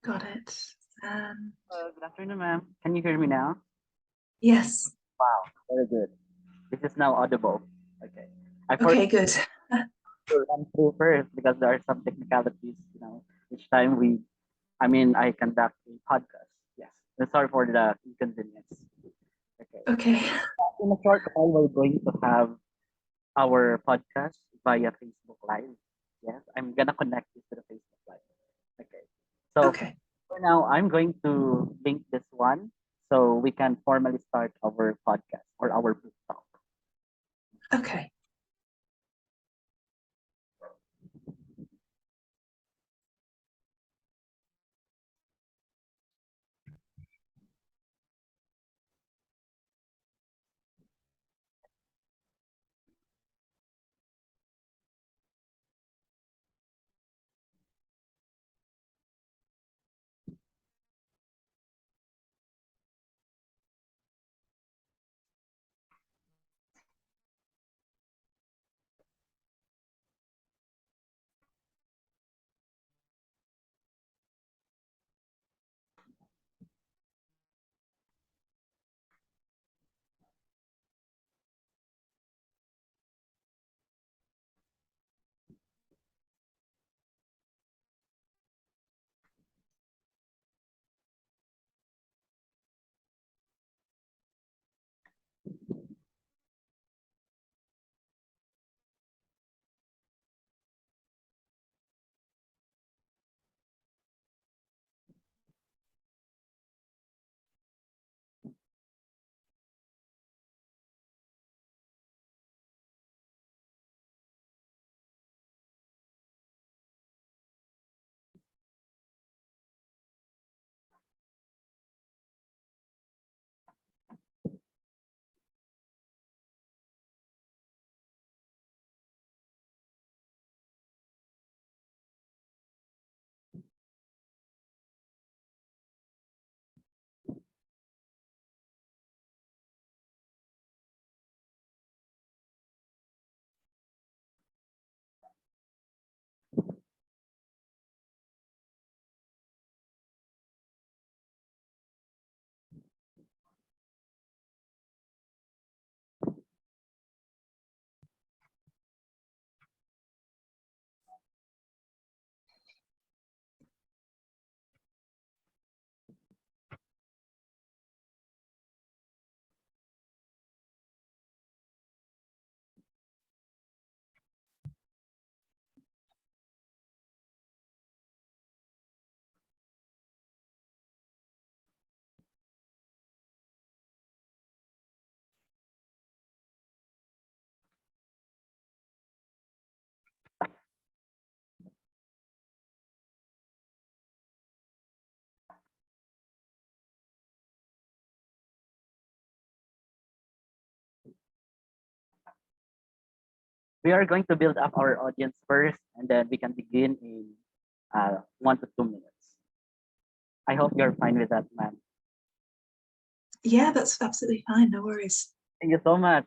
Got it. And Good afternoon, ma'am. Can you hear me now? yes. Wow, very good. This is now audible. Okay. I forgot Okay, good. to run through first because there are some technicalities, each time I conduct a podcast. Yes. Sorry for the inconvenience. Okay. Okay. In a short while, we're going to have our podcast via Facebook Live. Yes, I'm gonna connect this to the Facebook Live. Okay. So Okay. for now, I'm going to link this one so we can formally start our podcast or our book talk. Okay. We are going to build up our audience first, and then we can begin in 1 to 2 minutes. I hope you're fine with that, ma'am. Yeah, that's absolutely fine. No worries. Thank you so much.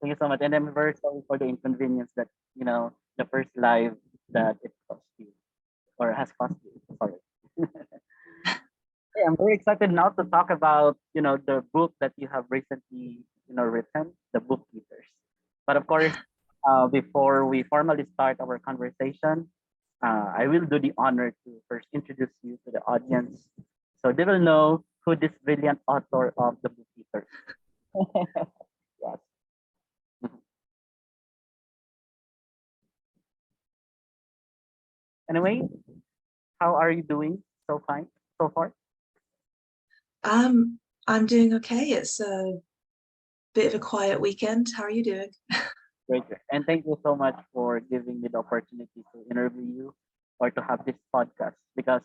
Thank you so much. And I'm very sorry for the inconvenience that, the first live that it cost you or has cost you. Sorry. Hey, I'm very excited now to talk about, the book that you have recently, written, The Bookkeepers. But of course, before we formally start our conversation, I will do the honor to first introduce you to the audience so they will know who this brilliant author of The Bookkeepers. Yes. Anyway, how are you doing so fine so far? Um, I'm doing okay. It's a bit of a quiet weekend. How are you doing? Great. And thank you so much for giving me the opportunity to interview you or to have this podcast because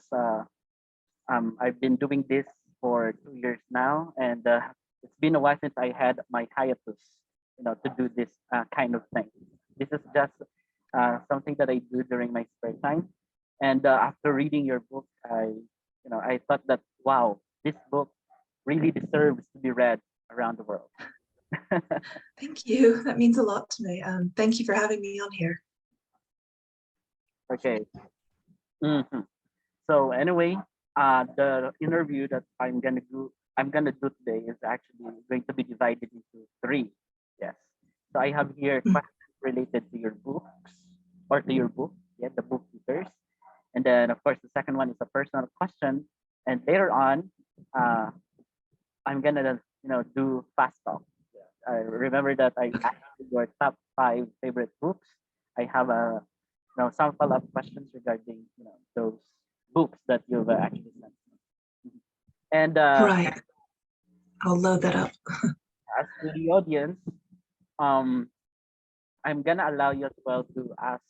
I've been doing this for 2 years now, and it's been a while since I had my hiatus, to do this kind of thing. This is just something that I do during my spare time. And after reading your book, I thought that wow, this book really deserves to be read around the world. Thank you. That means a lot to me. Thank you for having me on here. Okay. Mhm. So anyway, the interview that I'm gonna do today is actually going to be divided into three. Yes. So I have here Mm. questions related to your books or to your book. Yeah, the book eaters. And then of course the second one is a personal question. And later on, uh, I'm gonna do fast talk. I remember that I Okay. asked you your top five favorite books. I have some follow-up questions regarding those books that you've actually sent me. Mhm. And Right. I'll load that up. as to the audience, um, I'm gonna allow you as well to ask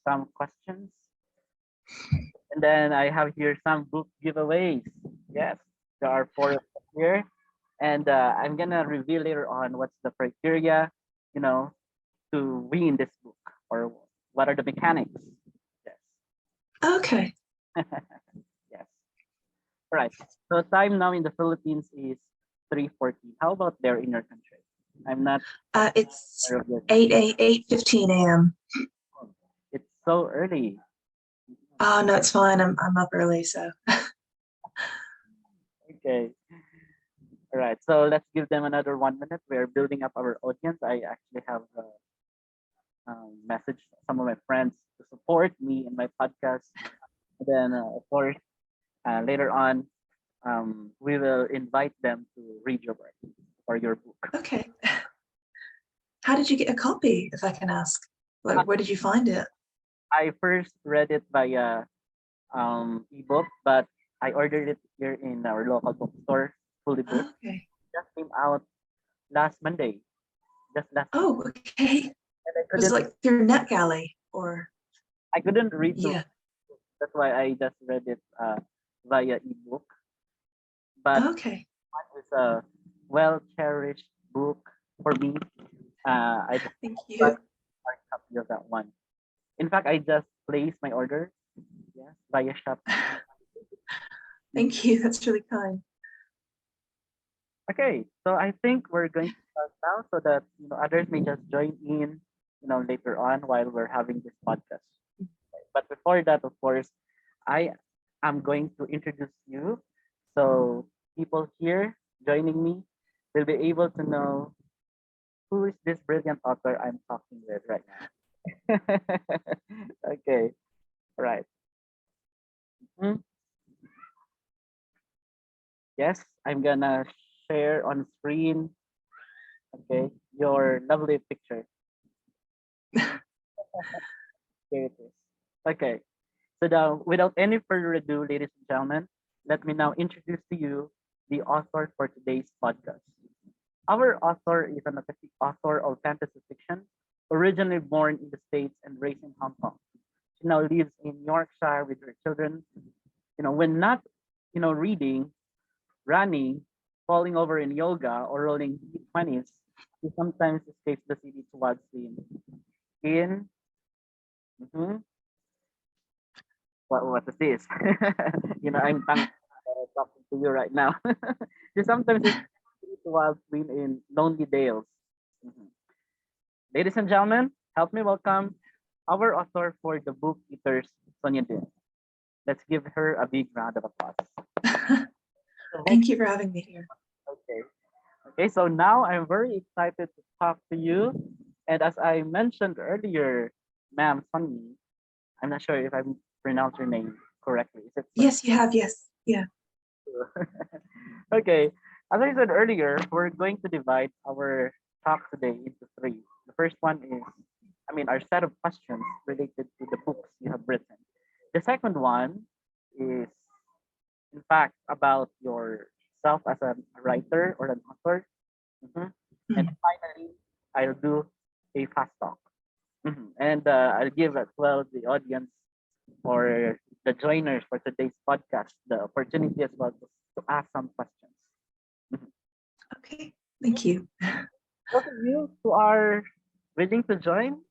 some questions. And then I have here some book giveaways. Yes, there are four of them here. And I'm gonna reveal later on what's the criteria, you know, to win this book or what are the mechanics. Yes. Okay. Yes. All right. So time now in the Philippines is 3:14. How about there in your country? I'm not It's aware of your 8:15 a.m. time. It's so early. Oh no, it's fine. I'm up early, so Okay. All right. So let's give them another 1 minute. We're building up our audience. I actually have messaged some of my friends to support me in my podcast. And then, of course, later on, we will invite them to read your work or your book. okay. How did you get a copy, if I can ask? Like, where did you find it? I first read it via ebook, but I ordered it here in our local bookstore, fully booked. Okay. Just came out last Monday, just last week, Oh, okay. and I Was it couldn't, like through NetGalley or I couldn't read the. yeah. That's why I just read it via ebook. But Okay. one is a well cherished book for me. I just Thank buy you. a hard copy of that one. In fact, I just placed my order, yes, via shop. Thank you. That's really kind. Okay, so I think we're going to start now so that others may just join in, later on while we're having this podcast. But before that, of course, I am going to introduce you. So people here joining me will be able to know who is this brilliant author I'm talking with right now. Okay, all right. Mhm. Yes, I'm gonna share on screen. Okay, your lovely picture. Here it is. Okay. So now, without any further ado, ladies and gentlemen, let me now introduce to you the author for today's podcast. Our author is an author of fantasy fiction, originally born in the States and raised in Hong Kong. She now lives in Yorkshire with her children. When not, reading, running, falling over in yoga, or rolling D20s, she sometimes escapes the city towards the in. Mhm. What is this? I'm talking to you right now. Just sometimes it's while being in lonely dales. Mhm. Ladies and gentlemen, help me welcome our author for the book Eaters, Sunyi Jean. Let's give her a big round of applause. So, Thank you for having me here. okay. Okay, so now I'm very excited to talk to you. And as I mentioned earlier, ma'am Sunyi, I'm not sure if I pronounced your name correctly. Is it Sunyi? Yes, you have. Yes. Yeah. Okay. As I said earlier, we're going to divide our talk today into three. The first one is, our set of questions related to the books you have written. The second one is, in fact, about yourself as a writer or an author. Mhm. And Mhm. finally, I'll do a fast talk. And I'll give as well the audience or the joiners for today's podcast the opportunity as well to ask some questions. Mhm. Okay. Thank you. Those of you who are willing to join,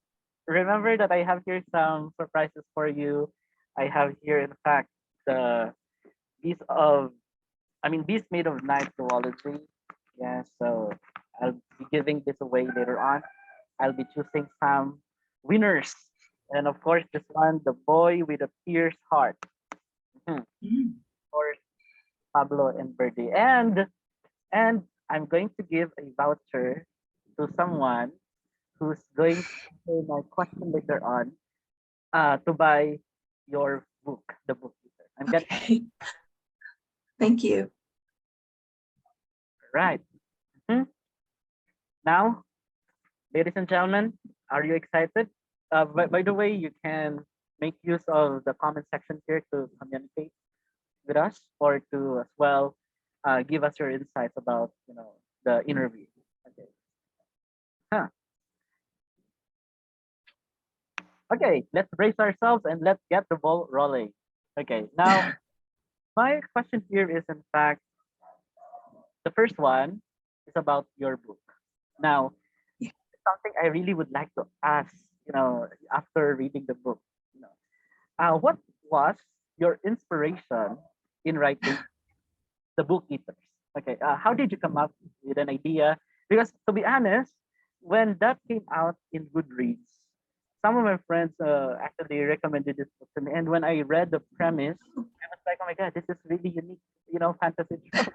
remember that I have here some surprises for you. I have here, in fact, the piece of, piece made of knife duology. Yeah, so I'll be giving this away later on. I'll be choosing some winners. And of course, this one, The Boy with a Fierce Heart. Mhm. Mm. Of course, Pablo and Birdie. And I'm going to give a voucher to someone who's going to answer my question later on to buy your book, The Book Eater. I'm getting Okay. Thank you. right. Mhm. Now, ladies and gentlemen, are you excited? By the way, you can make use of the comment section here to communicate with us or to as well give us your insights about the interview. Okay. Huh. Okay, let's brace ourselves and let's get the ball rolling. Okay, now my question here is in fact the first one is about your book. Now, Yeah. something I really would like to ask, after reading the book, what was your inspiration in writing the book eaters? Okay, how did you come up with an idea? Because to be honest, when that came out in Goodreads, some of my friends actually recommended this book to me, and when I read the premise, I was like, "Oh my god, this is really unique, fantasy trope.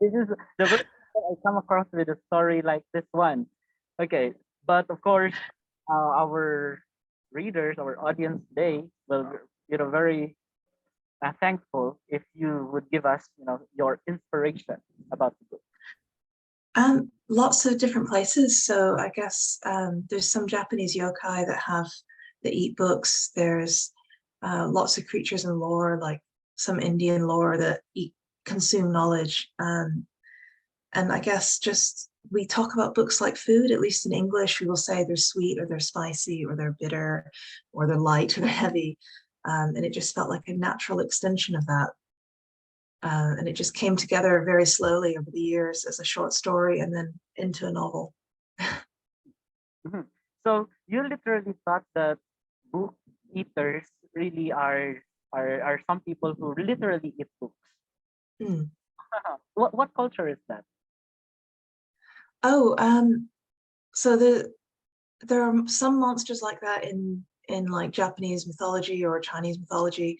This is the first time I come across with a story like this one." Okay, but of course, our readers, our audience today, will very thankful if you would give us, your inspiration about the book. Lots of different places. So I guess there's some Japanese yokai that eat books. There's lots of creatures and lore, like some Indian lore that consume knowledge. And I guess just we talk about books like food, at least in English, we will say they're sweet or they're spicy or they're bitter or they're light or they're heavy. And it just felt like a natural extension of that. And it just came together very slowly over the years as a short story and then into a novel. Mhm. So you literally thought that book eaters really are some people who literally eat books. Mm. What culture is that? Oh, so there are some monsters like that in like Japanese mythology or Chinese mythology.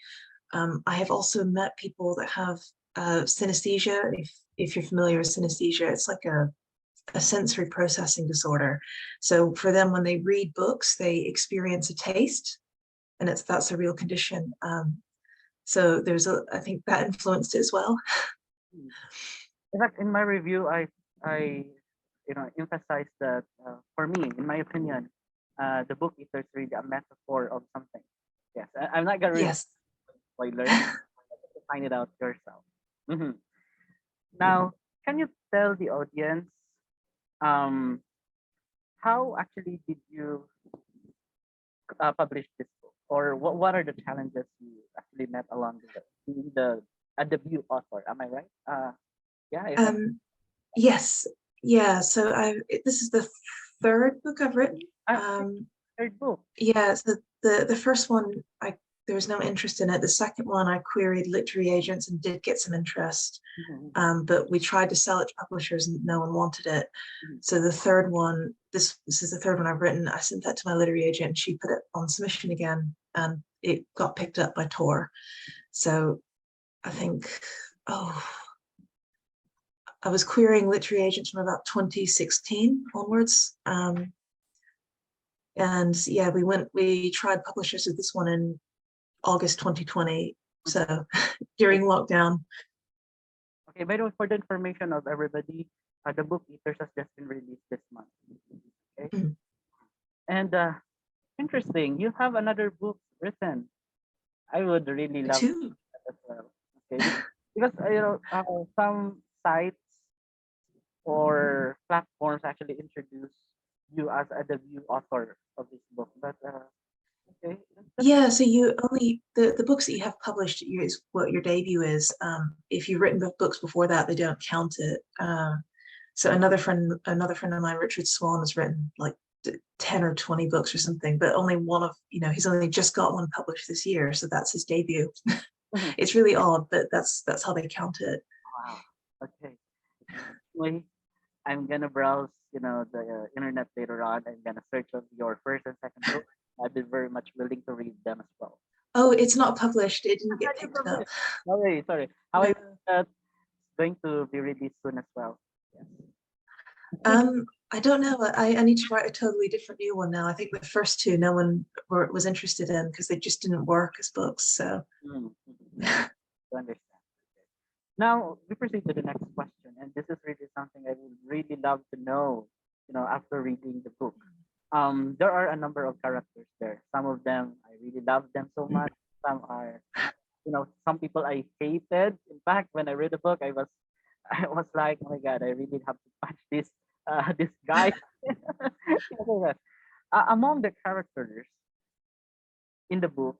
I have also met people that have synesthesia. If you're familiar with synesthesia, it's like a sensory processing disorder. So for them, when they read books, they experience a taste, and that's a real condition. So I think that influenced it as well. In fact, in my review, I emphasize that for me, in my opinion, the book eater is really a metaphor of something. Yes, I'm not gonna reveal Yes. spoilers. Find it out yourself. Mhm. Now, can you tell the audience um, how actually did you publish this book, or what are the challenges you actually met along the way? Being a debut author, am I right? Yeah, if I'm Yes. Yeah. So this is the third book I've written. third book. Yeah. So the first one, there was no interest in it. The second one, I queried literary agents and did get some interest. Mhm. But we tried to sell it to publishers and no one wanted it. Mhm. So the third one, this is the third one I've written. I sent that to my literary agent and she put it on submission again and it got picked up by Tor. So I think, I was querying literary agents from about 2016 onwards. And yeah, we tried publishers with this one in August 2020. So during lockdown. Okay, by the way, for the information of everybody, the book Eaters has just been released this month. Okay, Mm. and interesting, you have another book written. I would really love Two. that as well. Okay, because some sites or platforms actually introduce you as a debut author of this book. But okay, Yeah, so you only the books that you have published is what your debut is. If you've written books before that, they don't count it. So another friend of mine, Richard Swan, has written like 10 or 20 books or something, but only one of, he's only just got one published this year, so that's his debut. Mhm. It's really odd, but that's how they count it. Wow. Okay. Anyway, I'm gonna browse, the internet later on. I'm gonna search of your first and second book. I'd be very much willing to read them as well. Oh, it's not published. It didn't get picked up. Sorry, sorry. How I No. missed that going to be released soon as well. Yes. I don't know. I need to write a totally different new one now. I think the first two no one was interested in because they just didn't work as books. So Mm, to understand. Now we proceed to the next question, and this is really something I would really love to know. After reading the book, there are a number of characters there. Some of them I really love them so much. Some are, some people I hated. In fact, when I read the book, I was, I was like, oh my god, I really have to punch this guy. Among the characters in the book,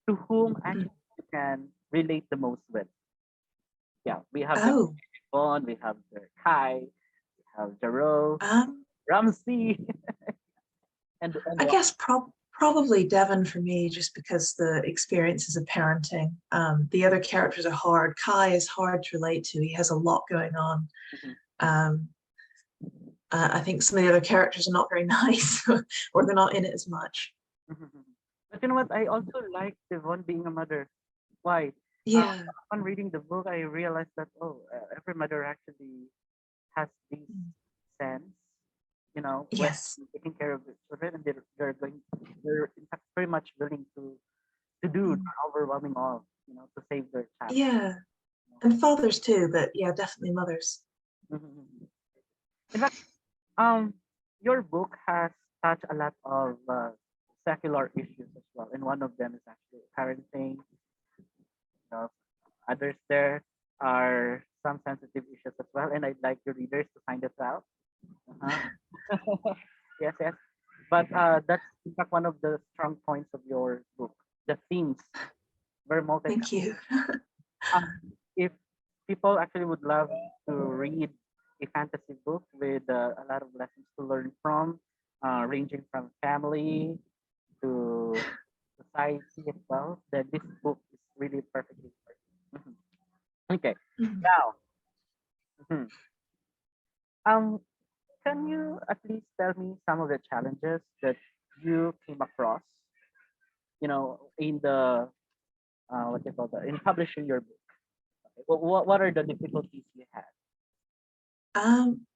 to whom actually you can relate the most with. Yeah, we have the oh, Devon, we have the Kai, we have Jaro, um, Ramsey, and I what? guess probably Devon for me, just because the experiences of parenting. The other characters are hard. Kai is hard to relate to. He has a lot going on. Mhm, Um, I think some of the other characters are not very nice, or they're not in it as much. mhm, mhm. But you know what? I also like Devon being a mother. Why? Yeah. Upon reading the book, I realized that every mother actually has this sense, when Yes. taking care of the children, and they're in fact very much willing to do the overwhelming all, to save their child. Yeah. You know? And fathers too, but yeah, definitely mothers. Mhm. In fact, your book has touched a lot of secular issues as well, and one of them is actually parenting. Know, others there are some sensitive issues as well, and I'd like the readers to find it out. Uh-huh. Yes, yes. But that's in fact one of the strong points of your book. The themes very Thank multifaceted. you. If people actually would love to read a fantasy book with a lot of lessons to learn from, ranging from family to society as well, then this book is really perfectly for you. Mhm. Okay, now, mhm. um, can you at least tell me some of the challenges that you came across, in the what do you call that, in publishing your book? Okay. What are the difficulties you had?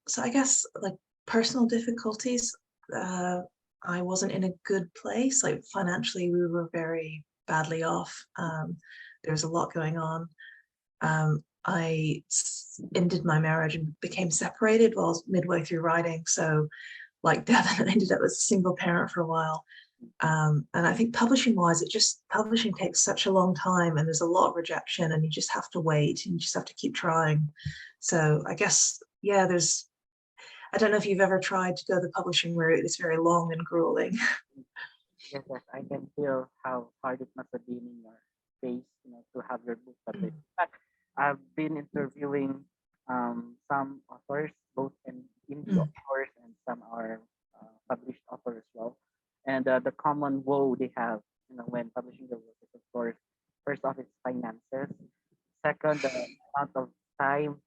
So I guess like personal difficulties, uh, I wasn't in a good place. Like financially, we were very badly off. There was a lot going on. Ended my marriage and became separated while I was midway through writing. So like Devon, I ended up as a single parent for a while. And I think publishing wise, publishing takes such a long time and there's a lot of rejection and you just have to wait and you just have to keep trying. So I guess, yeah, I don't know if you've ever tried to go the publishing route. It's very long and grueling. Yes, yes, I can feel how hard it must have been in your face, to have your book published. In fact, I've been interviewing some authors, both in indie Mm, authors and some are published authors as well. And the common woe they have, when publishing their work is, of course, first off, it's finances. Second, the amount of time,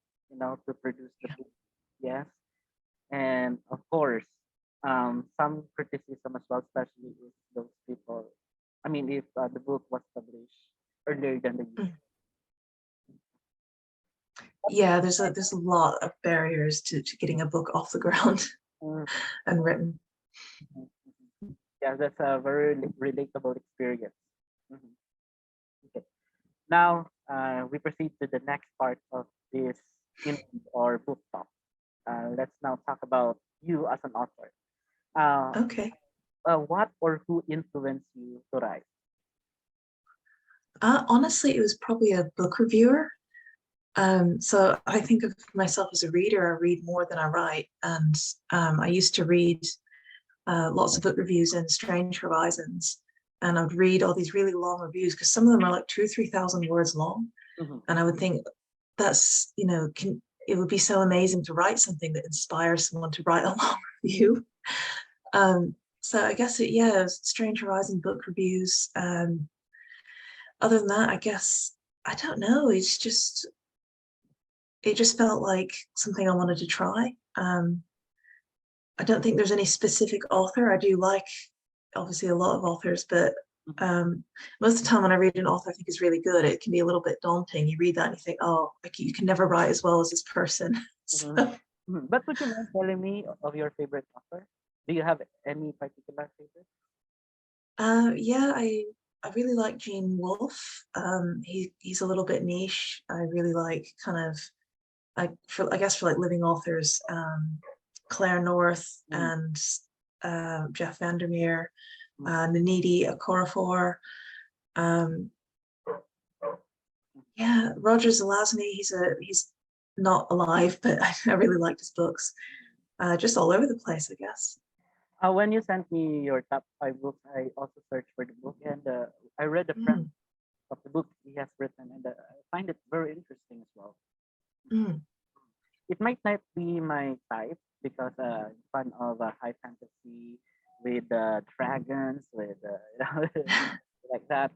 to produce the book. Yes, and of course, some criticism as well, especially if those people, I mean, if the book was published earlier than the year. mm. Yeah, there's a lot of barriers to getting a book off the ground Mm, and written. mhm, mhm. Yeah, that's a very relatable experience. Mhm. Okay. Now, we proceed to the next part of this interview or book talk. Let's now talk about you as an author. Uh, Okay. what or who influenced you to write? Honestly, it was probably a book reviewer. So I think of myself as a reader. I read more than I write, and I used to read lots of book reviews in Strange Horizons, and I'd read all these really long reviews because some of them are like 2,000 or 3,000 words long, Mhm, and I would think that's it would be so amazing to write something that inspires someone to write a long review. So I guess it was Strange Horizon book reviews. Other than that, I guess I don't know. It just felt like something I wanted to try. I don't think there's any specific author. I do like obviously a lot of authors, but Mhm. Most of the time when I read an author I think is really good, it can be a little bit daunting. You read that and you think, oh, like you can never write as well as this person. Mhm. So, Mhm. But would you mind telling me of your favorite author? Do you have any particular favorite? yeah, I really like Gene Wolfe. He's a little bit niche. I really like kind of I guess for like living authors, Claire North Mm, and Jeff Vandermeer, mm, Naniti Okorafor. Um, mm. yeah, Roger Zelazny. He's not alive, but I really liked his books. Just all over the place, I guess. When you sent me your top five books, I also searched for the book and I read the front Mm, of the book he has written, and I find it very interesting as well. mm. It might not be my type because fan of high fantasy with dragons, with like that.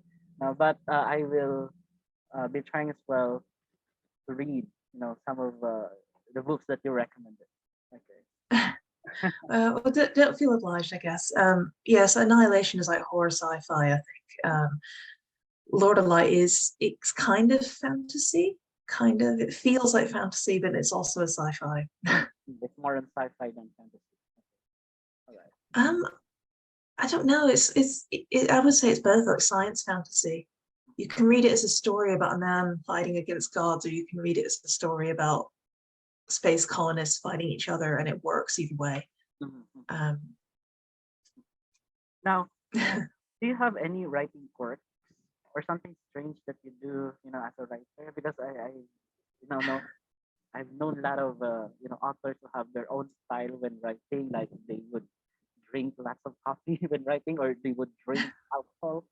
But I will be trying as well to read, some of the books that you recommended. Okay. Well, don't feel obliged, I guess. Yes, Annihilation is like horror sci-fi, I think. Lord of Light it's kind of fantasy, kind of. It feels like fantasy, but it's also a sci-fi. It's more on sci-fi than fantasy. All right. Um, I don't know. I would say it's both like science fantasy. You can read it as a story about a man fighting against gods, or you can read it as a story about space colonists fighting each other, and it works either way. Mhm. Um, Now, do you have any writing quirk or something strange that you do, as a writer? Because I know I've known a lot of authors who have their own style when writing, like they would drink lots of coffee when writing, or they would drink alcohol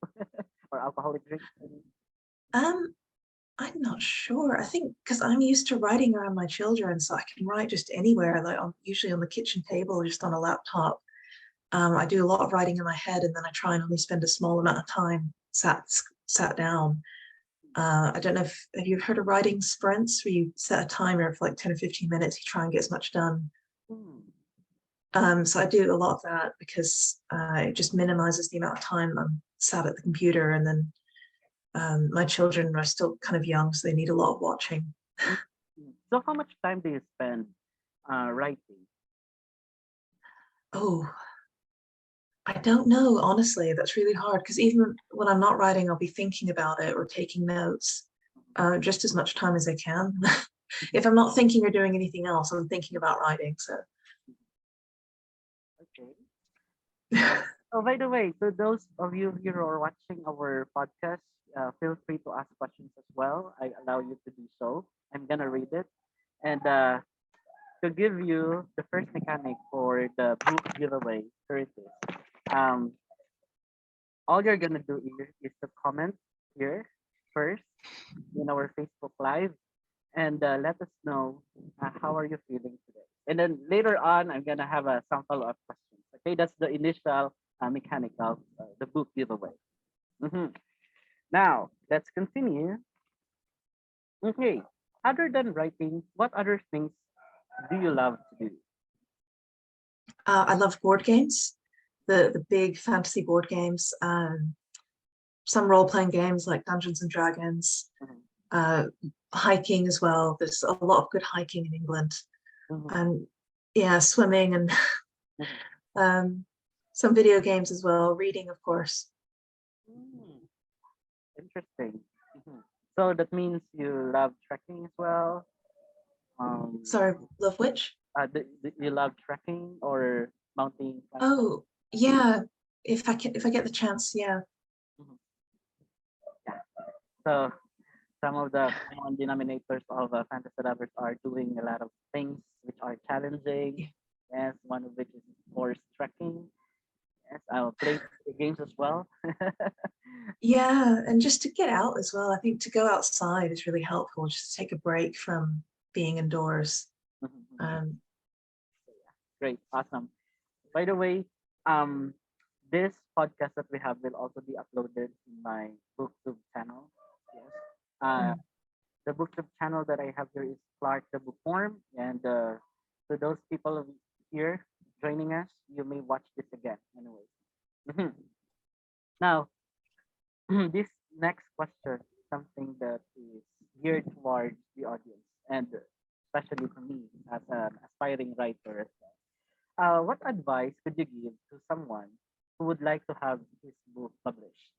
or alcoholic drinks. I mean. um, I'm not sure. I think because I'm used to writing around my children, so I can write just anywhere, like usually on the kitchen table, just on a laptop. I do a lot of writing in my head, and then I try and only spend a small amount of time sat down. I don't know if have you heard of writing sprints where you set a timer for like 10 or 15 minutes, you try and get as much done. Hmm. So I do a lot of that because it just minimizes the amount of time I'm sat at the computer, and then my children are still kind of young, so they need a lot of watching. Mm, So how much time do you spend writing? Oh, I don't know, honestly. That's really hard because even when I'm not writing, I'll be thinking about it or taking notes just as much time as I can. If I'm not thinking or doing anything else, I'm thinking about writing. So, Okay. Oh, by the way, to those of you here who are watching our podcast, feel free to ask questions as well. I allow you to do so. I'm gonna read it, and to give you the first mechanic for the book giveaway, here it is. Um, all you're gonna do is to comment here first in our Facebook Live and let us know how are you feeling today. And then later on, I'm gonna have some follow-up questions. Okay, that's the initial mechanic of the book giveaway. Mhm. Now let's continue. Okay, other than writing, what other things do you love to do? I love board games, the big fantasy board games, some role playing games like Dungeons and Dragons, Mhm, uh, hiking as well. There's a lot of good hiking in England, mhm, and yeah, swimming and mhm. um, some video games as well. Reading, of course. Mm, interesting. Mhm. So that means you love trekking as well. Um, Sorry, love which? you love trekking or mountain climbing? Oh, yeah. If I get the chance, yeah. Mhm. Yeah. So some of the common denominators of fantasy lovers are doing a lot of things which are challenging. Yeah. Yes, one of which is of course trekking. Yes, I'll play the games as well. Yeah, and just to get out as well. I think to go outside is really helpful, just to take a break from being indoors. Um, Great, awesome. By the way, um, this podcast that we have will also be uploaded in my booktube channel. Yes. mm, The booktube channel that I have here is Clark the Bookworm, and to those people here joining us, you may watch this again. Anyway, now this next question is something that is geared towards the audience and especially to me as an aspiring writer as well. What advice could you give to someone who would like to have his book published?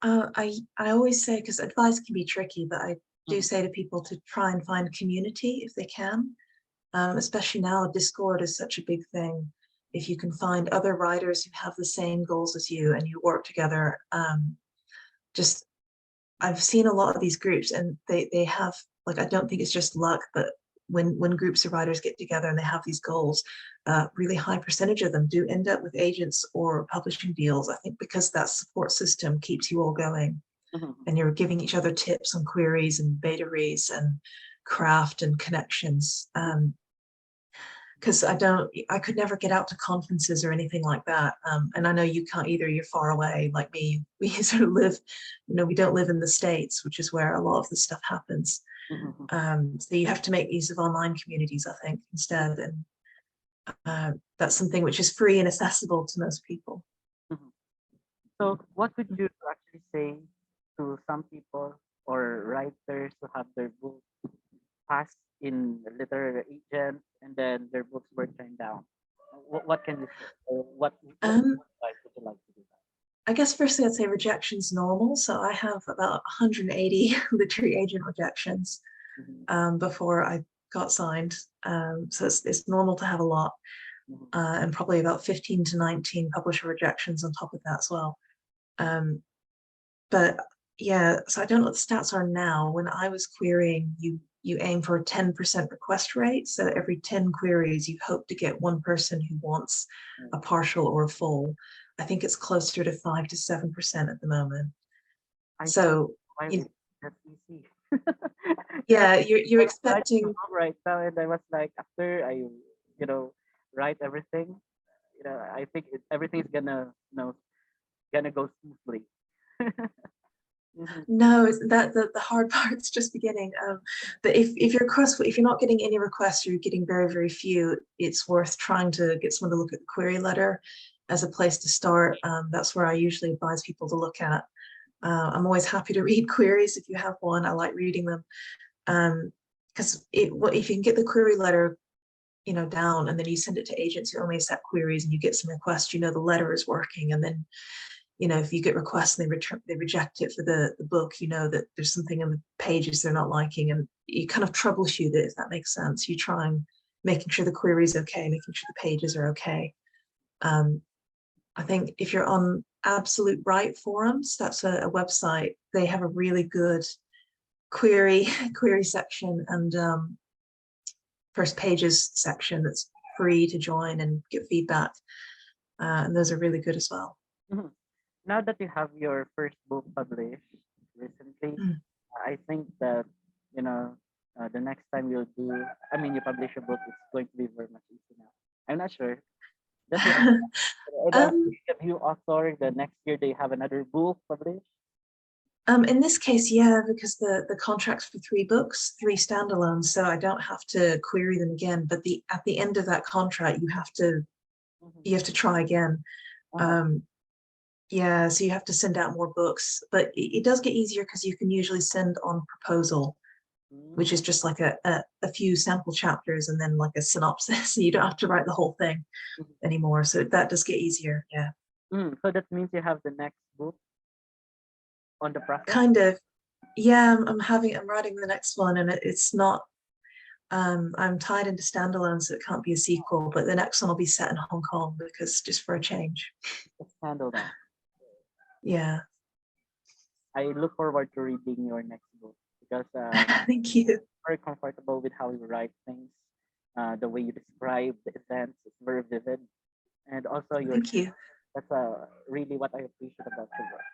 I always say, because advice can be tricky, but I do Mhm, say to people to try and find community if they can. Especially now, Discord is such a big thing. If you can find other writers who have the same goals as you and you work together, just I've seen a lot of these groups and they have, like, I don't think it's just luck, but when groups of writers get together and they have these goals, really high percentage of them do end up with agents or publishing deals. I think because that support system keeps you all going mhm, and you're giving each other tips on queries and beta reads and craft and connections. Because I could never get out to conferences or anything like that. And I know you can't either, you're far away like me. We sort of live, we don't live in the States, which is where a lot of this stuff happens. mhm, So you have to make use of online communities, I think, instead. And that's something which is free and accessible to most people. mhm. So, what would you actually say to some people or writers who have their book passed in literary agents and then their books were turned down? What can you say? Or what Um, advice would you like to do that? I guess firstly, I'd say rejection's normal. So I have about 180 literary agent rejections Mhm, before I got signed. So it's normal to have a lot. mhm, And probably about 15 to 19 publisher rejections on top of that as well. Um, but yeah, so I don't know what the stats are now. When I was querying, you aim for a 10% request rate. So every 10 queries, you hope to get one person who wants mhm. a partial or a full. I think it's closer to 5 to 7% at the moment. I thought So why you, it's that easy. You know, yeah, you're I was writing a expecting. book right now, and I was like, after I, write everything, I think everything's gonna, gonna go smoothly. Mhm, No, that the hard part's just beginning. But if your request, if you're not getting any requests, you're getting very few. It's worth trying to get someone to look at the query letter as a place to start. That's where I usually advise people to look at. I'm always happy to read queries if you have one. I like reading them. Because if you can get the query letter, down, and then you send it to agents who only accept queries, and you get some requests, the letter is working, and then if you get requests and they reject it for the book, that there's something in the pages they're not liking, and you kind of troubleshoot it, if that makes sense. You try and making sure the query is okay, making sure the pages are okay. Um, I think if you're on Absolute Right forums, that's a website. They have a really good query query section and first pages section that's free to join and get feedback. And those are really good as well. mhm. Now that you have your first book published recently, Mm. I think that you know the next time you'll do, I mean, you publish a book, it's going to be very much easy now. I'm not sure. Just like, and I'm um, if you author the next year they have another book published. In this case, yeah, because the contract's for 3 books, 3 standalones, so I don't have to query them again. But at the end of that contract, Mhm. you have to try again. Uh-huh. Um, yeah, so you have to send out more books, but it does get easier because you can usually send on proposal, which is Mm, just like a few sample chapters and then like a synopsis. So you don't have to write the whole thing mhm. anymore. So that does get easier. Yeah, So that means you have the next book on the process. kind of. Yeah, I'm writing the next one, and it's not. I'm tied into standalone, so it can't be a sequel. But the next one will be set in Hong Kong because just for a change. Let's handle that. Yeah, I look forward to reading your next book because thank you, very comfortable with how you write things. The way you describe the events is very vivid, and also your thank you. that's really what I appreciate about your work.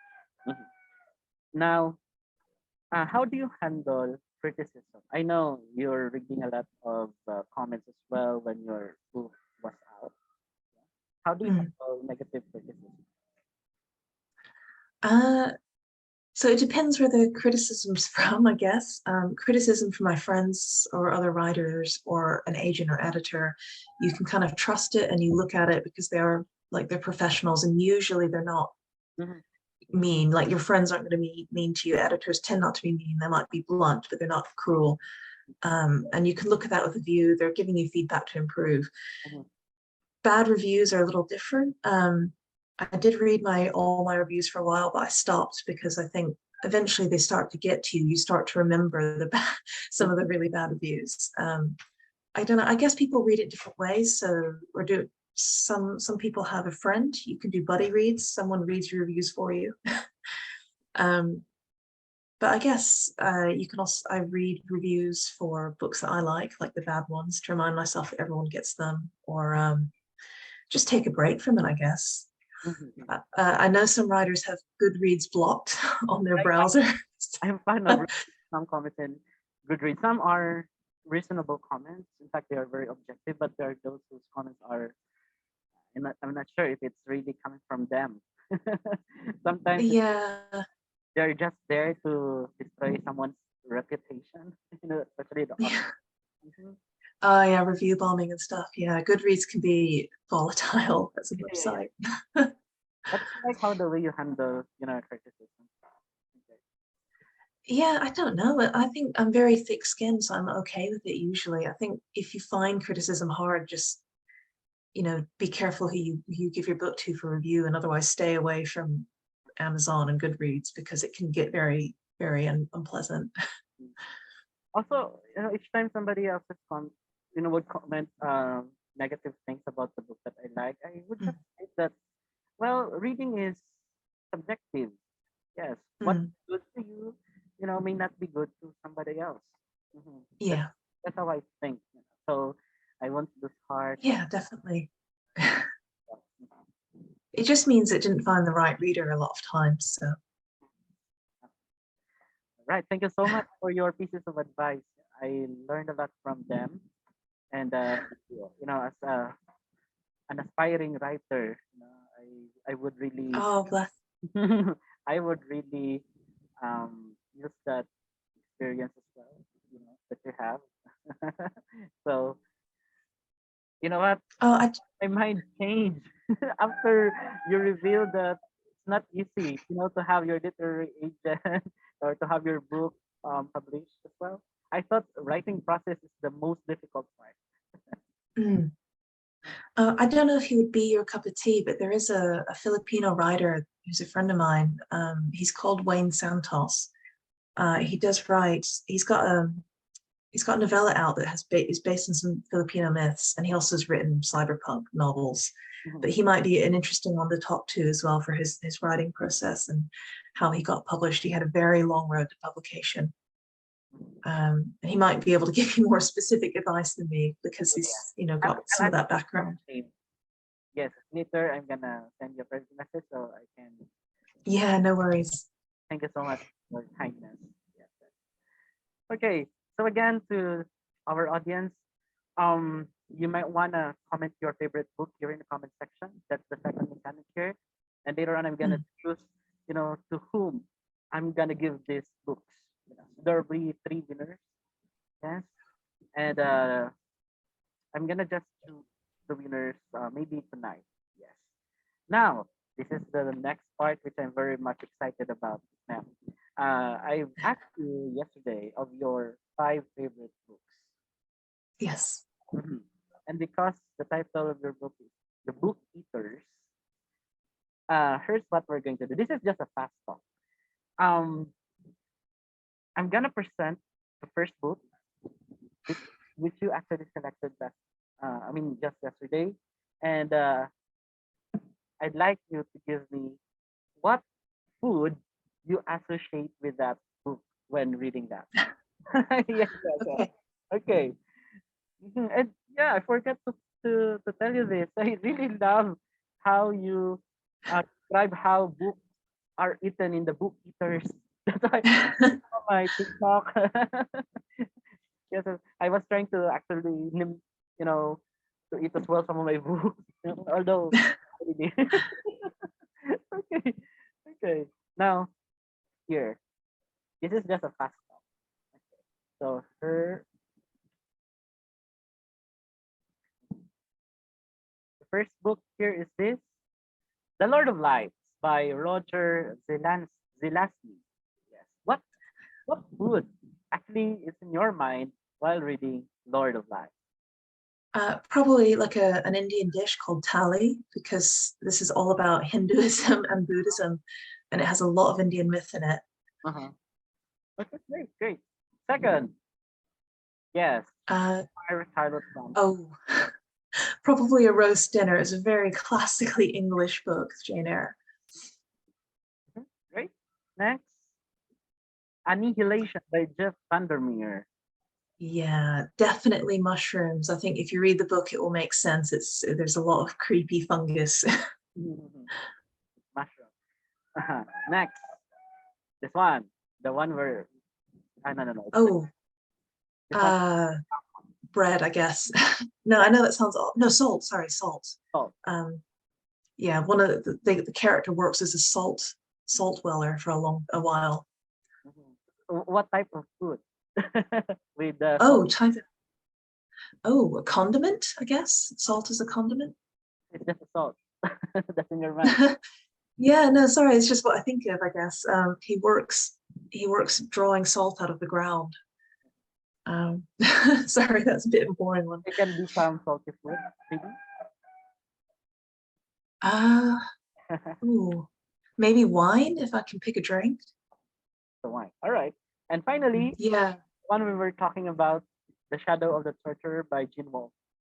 Mhm. Now, how do you handle criticism? I know you're reading a lot of comments as well when your book was out. How do you Mm. handle negative criticism? Uh, so it depends where the criticism's from, I guess. Criticism from my friends or other writers or an agent or editor, you can kind of trust it and you look at it because they're professionals, and usually they're not Mhm, mean. Like your friends aren't going to be mean to you. Editors tend not to be mean. They might be blunt, but they're not cruel. And you can look at that with a view. They're giving you feedback to improve. Mhm. Bad reviews are a little different. I did read all my reviews for a while, but I stopped because I think eventually they start to get to you. You start to remember some of the really bad reviews. I don't know. I guess people read it different ways. So we're doing some people have a friend. You can do buddy reads. Someone reads your reviews for you. um, but I guess you can also I read reviews for books that I like the bad ones, to remind myself that everyone gets them, or just take a break from it, I guess. Mhm. I know some writers have Goodreads blocked on their I, browser. I'm fond of reading some comments in Goodreads. Some are reasonable comments. In fact, they are very objective, but there are those whose comments are, and I'm not sure if it's really coming from them. Sometimes Yeah, they're just there to destroy someone's reputation, especially the author. yeah. Mhm. Oh yeah, review bombing and stuff. Yeah, Goodreads can be volatile as a Yeah, yeah, yeah. website. But I like how the way you handle, criticism. Okay. Yeah, I don't know. I think I'm very thick-skinned, so I'm okay with it usually. I think if you find criticism hard, just be careful who you give your book to for review, and otherwise stay away from Amazon and Goodreads because it can get very, very unpleasant. Also, each time somebody else would comment negative things about the book that I like, I would just say that, well, reading is subjective. Yes, what's Mm, good to you, may not be good to somebody else. Hmm That's yeah, that's how I think. So I won't lose heart. yeah, definitely. Mhm. It just means it didn't find the right reader a lot of times. So Right. Thank you so much for your pieces of advice. I learned a lot from them, and as an aspiring writer, I would really, oh, bless. I would really use that experience as well, that you have. So you know what? Oh, My mind changed after you revealed that it's not easy, to have your literary agent or to have your book published as well. I thought writing process is the most difficult part. mm. I don't know if he would be your cup of tea, but there is a Filipino writer who's a friend of mine. He's called Wayne Santos. He does write. He's got a novella out that is based on some Filipino myths, and he also has written cyberpunk novels. Mhm. But he might be an interesting one to talk to as well for his writing process and how he got published. He had a very long road to publication. And he might be able to give you more specific advice than me because Yeah, yeah. he's I'll, got some I'll of add that background. the name. Yes, later I'm gonna send you a private message so I can. Yeah, no worries. Thank you so much for your kindness. Yes. Okay, so again to our audience, you might wanna comment your favorite book here in the comment section. That's the second mechanic here, and later on I'm gonna Mm. choose, to whom I'm gonna give these books. There will be three winners. Yes, and I'm gonna just choose the winners maybe tonight. Yes. Now, this is the next part which I'm very much excited about now. I asked you yesterday of your five favorite books. Yes. Mhm. And because the title of your book is The Book Eaters, here's what we're going to do. This is just a fast talk. Um, I'm gonna present the first book, which, which you actually selected just yesterday, and I'd like you to give me what food you associate with that book when reading that. Yes, yes, yes. Okay. Okay. And yeah, I forgot to tell you this. I really love how you describe how books are eaten in the book eaters. That's why on my TikTok. Yes, I was trying to actually, to eat as well some of my books. Although, I really. Okay, okay. Now here, this is just a fast talk. So the first book here is this, The Lord of Lights. by Roger Zelazny. Yes. What food actually is in your mind while reading Lord of Lies? Probably like an Indian dish called thali, because this is all about Hinduism and Buddhism, and it has a lot of Indian myth in it. Uh-huh. Okay, great, great. Second, yes, Uh, Untitled Chapter. oh, probably a roast dinner. It's a very classically English book, Jane Eyre. Great. Next, Annihilation by Jeff Vandermeer. Yeah, definitely mushrooms. I think if you read the book, it will make sense. There's a lot of creepy fungus. Mushroom. Next, this one, the one where no. Oh, This one, uh, bread, I guess. No, I know that sounds odd. No, salt. Sorry, salt. salt. Yeah, one of the character works as a salt weller for a while. What type of food? With the Oh, salt, type of, oh, a condiment, I guess. Salt is a condiment. it's just a salt. That's in your mind. Yeah, no, sorry, it's just what I think of, I guess. He works drawing salt out of the ground. Um, sorry, that's a bit of a boring one. It can be some salty food, maybe. Uh, ooh, maybe wine if I can pick a drink. The wine. All right. And finally, Yeah, one we were talking about, The Shadow of the Torturer by Gene Wolfe,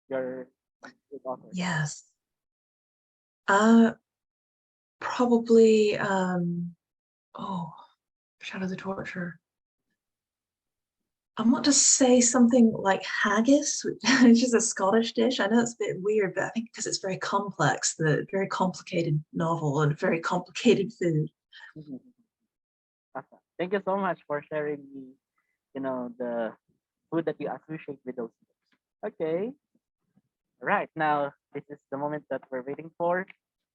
your author. yes. Uh, probably oh, Shadow of the Torture. I want to say something like haggis, which is a Scottish dish. I know it's a bit weird, but I think because it's very complex, the very complicated novel and very complicated food. Awesome. Thank you so much for sharing the food that you associate with those books. Okay. Right. Now, this is the moment that we're waiting for.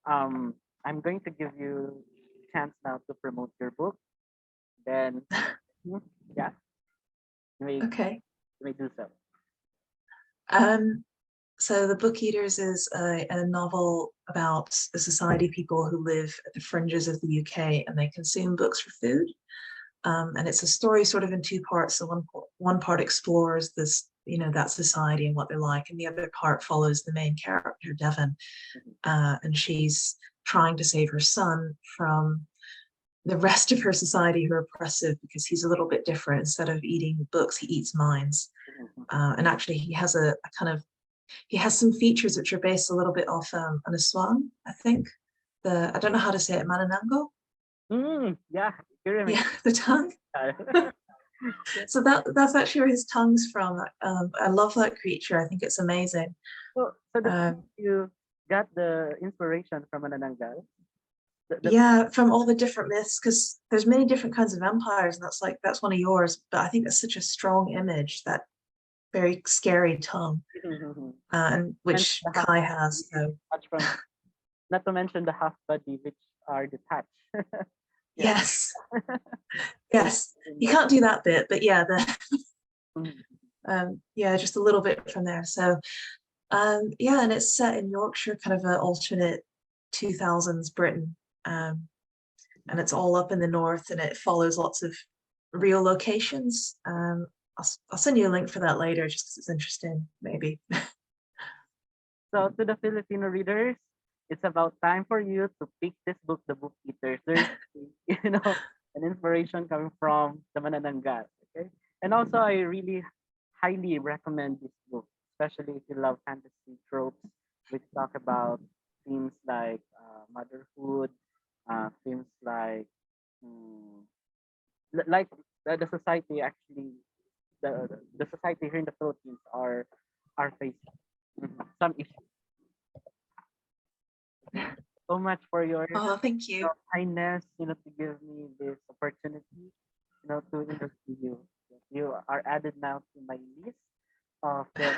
I'm going to give you a chance now to promote your book. Then, yeah, Okay. you may do so. Um, so The Book Eaters is a novel about the society people who live at the fringes of the UK and they consume books for food. And it's a story sort of in two parts. So one part explores this, that society and what they're like, and the other part follows the main character, Devon, and she's trying to save her son from the rest of her society who are oppressive because he's a little bit different. Instead of eating books, he eats minds. And actually, he has he has some features which are based a little bit off an Aswan, I think. I don't know how to say it, Mananango. Yeah, Yeah, the tongue. So that's actually where his tongue's from. I love that creature. I think it's amazing. So you got the inspiration from Manananggal? Yeah, from all the different myths, because there's many different kinds of empires, and that's one of yours. But I think that's such a strong image, that very scary tongue, and which Kai has. So. Not to mention the half body, which are detached. Yes. Yes. You can't do that bit, but yeah, yeah, just a little bit from there. So yeah, and it's set in Yorkshire, kind of an alternate 2000s Britain. And it's all up in the north, and it follows lots of real locations. I'll send you a link for that later, just because it's interesting, maybe. So to the Filipino readers, it's about time for you to pick this book, The Book Eaters. There's an inspiration coming from the Manananggal. Okay, and also I really highly recommend this book, especially if you love fantasy tropes, which talk about themes like motherhood, themes like like the society actually the society here in the Philippines are facing some issues. So much for your Thank you. kindness, to give me this opportunity, to interview you. You are added now to my list of the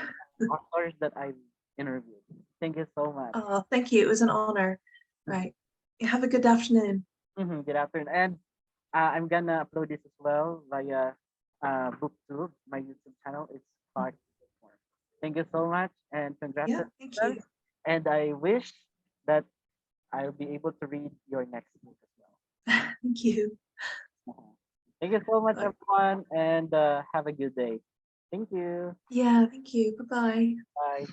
authors that I've interviewed. Thank you so much. Thank you. It was an honor. Right. Have a good afternoon. Good afternoon. And I'm gonna upload this as well via BookTube, my YouTube channel. It's part. Thank you so much and Yeah, congratulations. thank you. And I wish that I'll be able to read your next book as well. Thank you. Mhm. Thank you so much, Bye. everyone, and have a good day. Thank you. Yeah, thank you. Bye-bye. Bye.